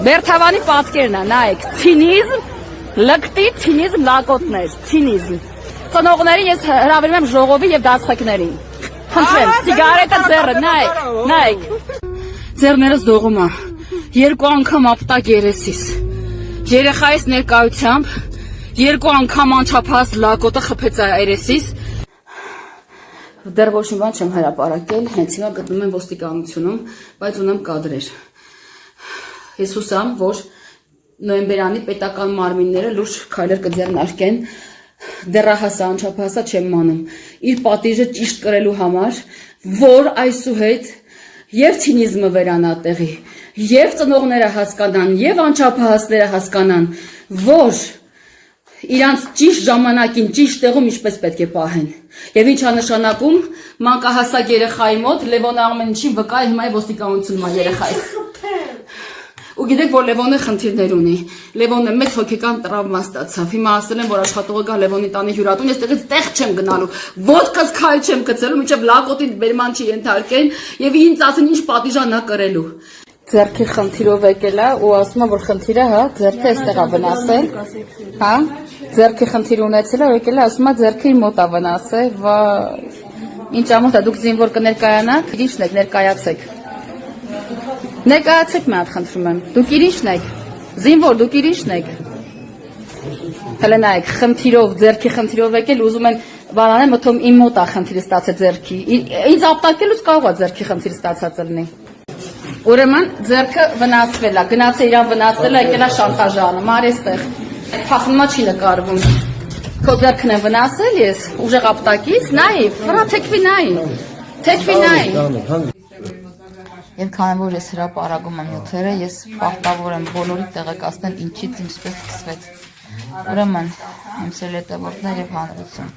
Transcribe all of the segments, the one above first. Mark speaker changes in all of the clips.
Speaker 1: Բերթավանի պատկերն է, նայեք, ցինիզմ, լկտի, ցինիզմ, լակոտներ, ցինիզմ։ Ծնողներին ես հրավիրում եմ ժողովի եւ դասղեկներին։ Խնդրեմ, սիգարետը ձեռը, նայեք։ Ձեռներս դողում է։ 2 անգամ ապտակ երեսիս։ Երեխայիս ներկայությամբ 2 անգամ անչափահաս լակոտը խփեց երեսիս։ Դեռ ոչ մի բան չեմ հրապարակել, հենց հիմա գտնում եմ ոստիկանությունում, բայց ունեմ կադրեր։ Ես հուսամ, որ նոյեմբերանի պետական մարմինները լուրջ քայլեր կձեռնարկեն, դեռահասա անչափահասա չեմ մանում, իր պատիժը ճիշտ կրելու համար, որ այսուհետ եւ ցինիզմը վերանա տեղի, եւ ծնողները հասկանան, եւ անչափահասները հասկանան, որ իրանց ճիշտ ժամանակին, ճիշտ տեղում ինչպես պետք է պահեն։ Եվ ինչ է նշանակում մանկահասակ երեխայի մոտ Լևոնը ամեն ինչին վկա է, հիմա ոստիկանությունում է երեխայից։ Ու գիտեք, որ Լևոնը խնդիրներ ունի։ Լևոնը մեծ հոգեկան տրավմա ստացավ։ Հիմա ասել են, որ աշխատողը գա Լևոնի տանի հյուրատուն, ես տեղից տեղ չեմ գնալու։ Ոդկաս քայլ չեմ գցելու, մինչև լակոտի բերման չի ենթարկեն, եւ ինձ ասեն ինչ պատիժան է կրելու։ Ձերքի խնդիրով եկել է ու ասում է, որ խնդիրը, հա, ձերքը էստեղ է վնասել, հա, ձերքի խնդիր ունեցել է, եկել է, ասում է, ձերքը իր մոտ է վնասել, ինչ ամոթ է, դուք զինվոր կներկայանաք, ինչն եք, ներկայացեք։ Ներկայացեք մի հատ խնդրում եմ, դուք ինչն եք, զինվոր, դուք ինչն եք։ Հələ նայեք, խնդիրով, ձերքի խնդիրով եկել, ուզում են բանանել, մտում իմ մոտ է խնդիրը ստացել ձերքի, ինձ ապտակելուց կարող է ձերքի խնդիր ստացած լինի։ Ուրեմն ձերքը վնասվել է, գնացել իրան վնասել է, եկել է շանտաժանը, մարեստեղ, փախնումա չի նկարվում, քո ձերքն է վնասել ես, ուժեղ ապտակից, նայի, վրա թեքվի նայի։ Եվ քանի որ ես հրապարակում եմ նյութերը, ես պարտավոր եմ բոլորի տեղեկացնել ինչից ինչպես սկսվեց։ Ուրեմն, իմ սիրելի հետևորդներ եւ հանրություն,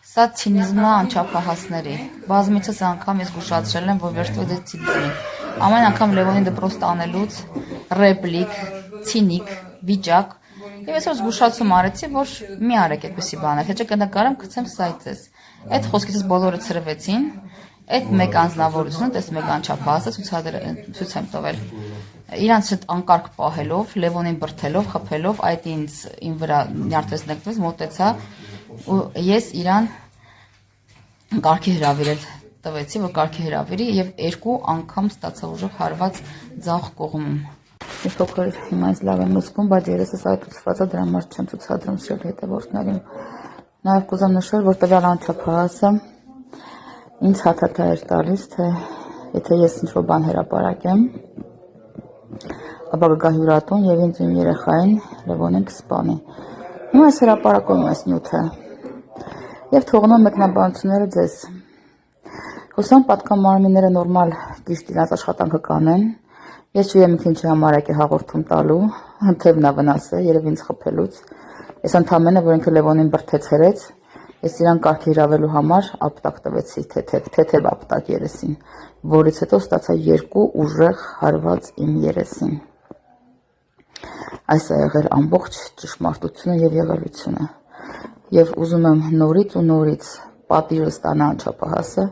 Speaker 1: սա ցինիզմն է անչափահասների, բազմիցս անգամ ես զգուշացրել եմ, որ վերջվեց այդ ցինիզմին։ Ամեն անգամ Լևոնի դպրոց տանելուց ռեպլիկ, ցինիկ, վիճակ, եւ այսօր զգուշացում արեցի, որ մի արեք այդպեսի բաներ, թե չէ կնկարեմ, գցեմ սայթից։ Այդ խոսքից բոլորը ցրվեցին, այդ մեկ անձնավորությունը, տես մեկ անչափահասը ցույց եմ տվել։ Իրանց հետ անկարգ պահելով, Լևոնին բրթելով, խփելով, այդ իմ վրա նյարդվեց նկատվեց, մոտեցա ու ես իրան կարգի հրավիրել տվեցի, որ կարգի հրավիրի եւ 2 անգամ ստացա ուժով հարված ձախ կողմում։ Ես փոքր հիմա ինձ լավ եմ լսվում, բայց երեսս այդուցված է, դրա համար չեմ ցուցադրում սիրելի հետևորդներին։ Նաեւ կուզեմ նշել, որ տվյալ անչափահասը ինձ հաթաթա էր տալիս, թե եթե ես ինչ-որ բան հրապարակեմ, ապա կգա հյուրատուն եւ ինձ իմ երեխային Լևոնին կսպանի։ Հիմա ես հրապարակում եմ այս նյութը եւ թողնում մեկնաբանությունները ձեզ։ Հուսամ պատկան մարմինները նորմալ ճիշտ իրաց աշխատանքը կանեն։ Ես չեմ ինքն ինչի համար եկել հաղորդում տալու, թեւն է վնասը, երևի ինձ խփելուց։ Ես ընդամենը, որ ինքը Լևոնին բրթեցրեց, ես իրան կարգի հրավելու համար ապտակ տվեցի, թեթև ապտակ երեսին, որից հետո ստացա 2 ուժեղ հարված իմ երեսին։ Այս է եղել ամբողջ ճշմարտությունը եւ եղելությունը։ Եվ ուզում եմ նորից ու նորից պատիժը ստանա անչափահասը,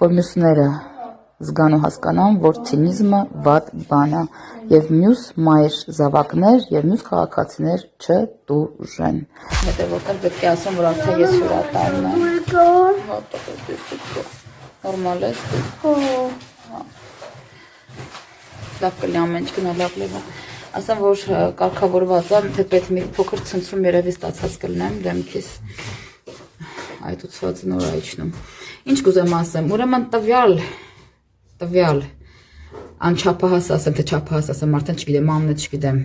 Speaker 1: որ մյուսները զգան ու հասկանան, որ ցինիզմը վատ բան է եւ մյուս մայր զավակներ եւ մյուս քաղաքացիներ չտուժեն։ Հետևորդներ պետք է ասեմ, որ արդեն ես հյուրատանն եմ։ Նորմալ է։ Լավ կլինի ամեն ինչ գնա լավ Լևոն։ Ասեմ, որ կարգավորված է, թե պետք մի փոքր ցնցում երևի ստացած կլինեմ դեմքիս։ Այդուցված նոր այչնում։ Ինչ կուզեմ ասեմ, ուրեմն տվյալ անչափահաս ասեմ, թե չափահաս ասեմ, արդեն չգիտեմ, անունը չգիտեմ,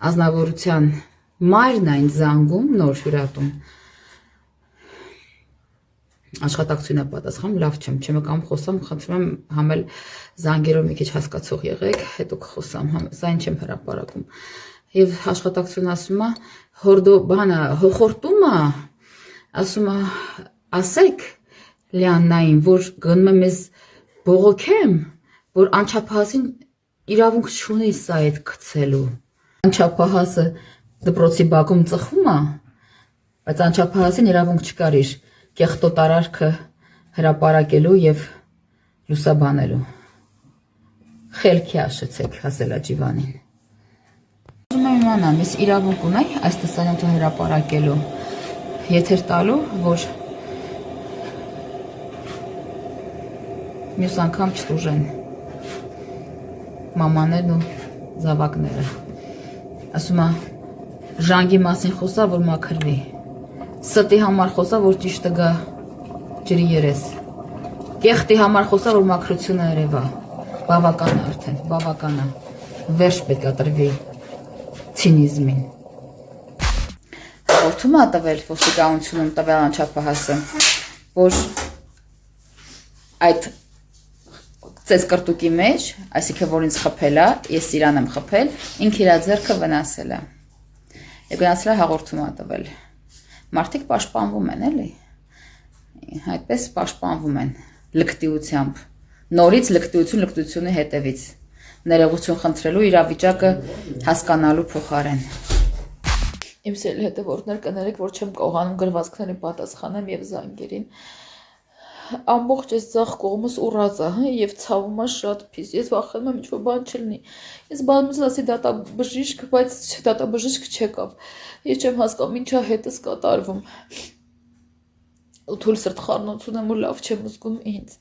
Speaker 1: ազնվորության մայրն այն զանգում նոր հյուրատուն, աշխատակցություն է պատասխանում, լավ չեմ կամ խոսամ, խնդրում եմ համել զանգերով մի քիչ հասկացող եղեք, հետո կխոսամ, սա ինչ եմ հրապարակում։ Եվ աշխատակցություն ասում է, հոխորտում է, ասում է, ասեք Լիաննային, որ գնում եմ ես բողոքեմ, որ անչափահասին իրավունք չունի սա այդ գցելու։ Անչափահասը դպրոցի բակում ծխում է, բայց անչափահասին իրավունք չկար իր կեղտոտ արարքը հրապարակելու եւ լուսաբանելու։ Խելքի աշեցեք հասելաջիվանին։ իմանամ, ես իրավունք ունեի այս տեսանյութը հրապարակելու, եթեր տալու, որ մյուս անգամ չտուժեն մամաներն ու զավակները։ Ասում է, ժանգի մասին խոսա, որ մաքրվի, ստի համար խոսա, որ ճիշտը գա ջրի երես, կեղտի համար խոսա, որ մաքրությունը երևա, բավական է արդեն, բավական է, վերջ պետք է տրվի ցինիզմին։ Հաղորդում է տվել ոստիկանությունում տվյալ անչափահասը, որ այդ ծեծկրտուկի մեջ, այսինքն որ ինձ խփել է, ես իրան եմ խփել, ինքը իր ձեռքը վնասել է։ Եվ գնացել է հաղորդում է տվել։ Մարդիկ պաշտպանվում են, էլի։ Այդպես պաշտպանվում են լկտիությամբ։ Նորից լկտիությունի հետևից։ Ներողություն խնդրելու իրավիճակը հասկանալու փոխարեն։ Իմ սիրելի հետևորդներ, կներեք, որ չեմ կարողանում գրվածքների պատասխանեմ եւ զանգերին։ Ամբողջ այս ձախ կողմս ուռած է, եւ ցավում է շատ փիս։ Ես վախենում եմ ինչ-որ բան չլինի։ Ես բանից ասի դատաբժիշկ, բայց դատաբժիշկ չեկավ։ Ես չեմ հասկանում ինչա հետս կատարվում։ Ու թույլ սրտխառնություն եմ ու լավ չեմ զգում ինձ։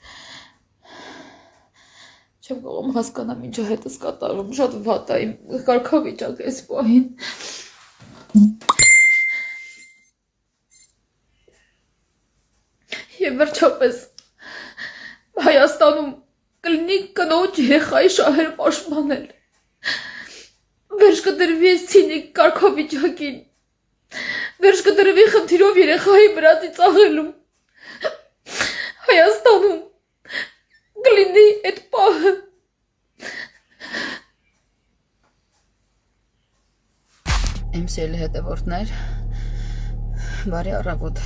Speaker 1: Չեմ կարող հասկանամ ինչա հետս կատարվում։ Շատ վատ է իմ կարգավիճակը այս պահին։ Եվ վերջապես Հայաստանում կլինի կնոջ երեխայի շահերը պաշտպանել։ Վերջ կդրվի այս ցինիկ կարգավիճակին։ Վերջ կդրվի խնդիրով երեխայի վրա ծիծաղելու։ Հայաստանում կլինի այդ պահը։ Իմ սիրելի հետևորդներ, բարի առավոտ։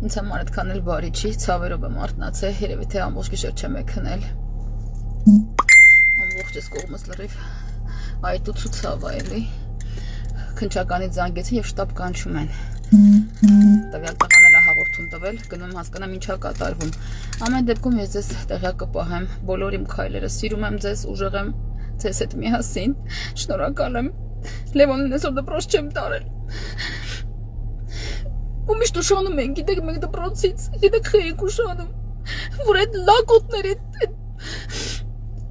Speaker 1: Ինձ համար այդքան էլ բարի չի, ցավերով եմ արթնացել, երևի թե ամբողջ գիշեր չեմ քնել։ Ամբողջ այս կողմս լրիվ այտուց ու ցավ է էլի։ Քնչականից զանգեցին եւ շտապ կանչում են։ Տվյալ տղան էլ հաղորդում տվել, գնում հասկանամ ինչա կատարվում։ Ամեն դեպքում ես ձեզ տեղյակ կպահեմ, բոլոր իմ քայլերը սիրում եմ ձեզ, ուժեղ եմ ձեզ հետ միասին։ Շնորհակալ եմ։ Լևոնին այսօր դպրոց չեմ տարել։ Ու միշտ ուշանում են, գիտեք մենք դպրոցից, գիտեք խեյք ուշանում, որ այդ լակոտների,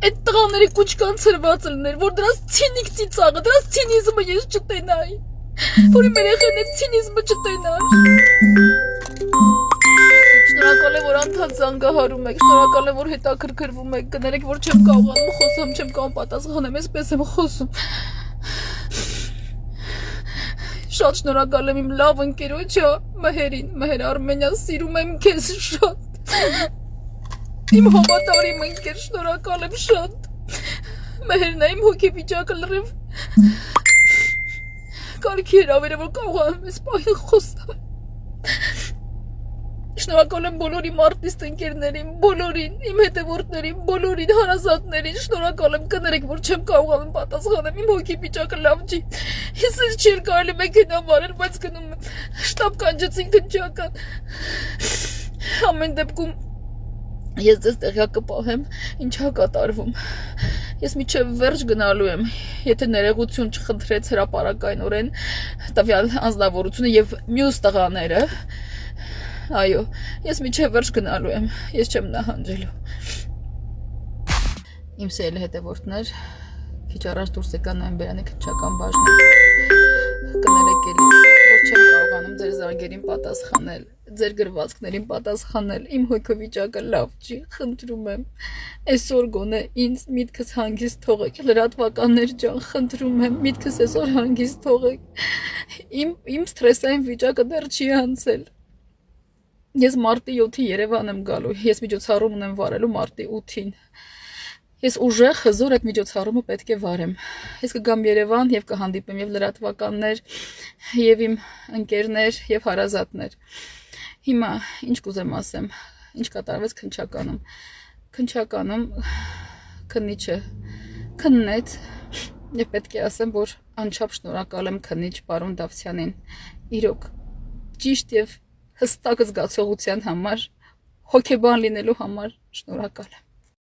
Speaker 1: այդ տղաների կուչկան ծրված լներ, որ դրանց ցինիկ ծիծաղը, դրանց ցինիզմը ես չտենայի, որ իմ երեխեն այդ ցինիզմը չտենար։ Շնորհակալ եմ, որ անդադ զանգահարում եք, շնորհակալ եմ, որ հետաքրքրվում եք, կներեք, որ չեմ կարողանում խոսամ, չեմ կարող պատասխանեմ, այսպես եմ խոսում։ Շատ շնորհակալ եմ իմ լավ ընկերոջը Մհերին, Մհեր Արմենյան, սիրում եմ քեզ շատ։ Իմ հավատարիմ ընկեր, շնորհակալ եմ շատ։ Մհերն է իմ հոգեվիճակը լրիվ կարգի հրավերը, որ կարողանում ես պահին խոսալ։ Շնորհակալ եմ բոլոր իմ արտիստ ընկերներին, բոլորին, իմ հետևորդներին, բոլորին, հարազատներին, շնորհակալ եմ, կներեք, որ չեմ կարողանում պատասխանեմ, իմ հոգեվիճակը լավ չի։ Ես էլ չի կարելի մեքենա վարել, բայց գնում եմ, շտապ կանչեցին քնչական։ Ամեն դեպքում ես ձեզ տեղյակ կպահեմ, ինչա կատարվում։ Ես միջև վերջ գնալու եմ, եթե ներողություն չխնդրեց հրապարակայնորեն տվյալ անձնավորությունը եւ մյուս տղաները։ Այո, ես միջև վերջ գնալու եմ, ես չեմ նահանջելու։ Իմ սիրելի հետևորդներ, քիչ առաջ դուրս եկա նոյեմբերյանի քննչական բաժնից։ Կներեք էլի, որ չեմ կարողանում ձեր զանգերին պատասխանել, ձեր գրվածքներին պատասխանել, իմ հոգեվիճակը լավ չի, խնդրում եմ։ Այսօր գոնե ինձ միտքս հանգիստ թողեք, լրատվականներ ջան, խնդրում եմ, միտքս այսօր հանգիստ թողեք։ Իմ սթրեսային վիճակը դեռ չի անցել։ Ես մարտի 7-ի Երևան եմ գալու, ես միջոցառում ունեմ վարելու մարտի 8-ին։ Ես ուժեղ հզոր այդ միջոցառումը պետք է վարեմ։ Ես կգամ Երևան եւ կհանդիպեմ եւ լրատվականներ, եւ իմ ընկերներ եւ հարազատներ։ Հիմա ինչ կուզեմ ասեմ, ինչ կատարվեց քննչականում։ Քննչականում քննիչը քննեց եւ պետք է ասեմ, որ անչափ շնորհակալ եմ քննիչ պարոն Դավթյանին։ Իրոք ճիշտ եւ հստակ զգացողության համար, հոգեբան լինելու համար շնորհակալ եմ։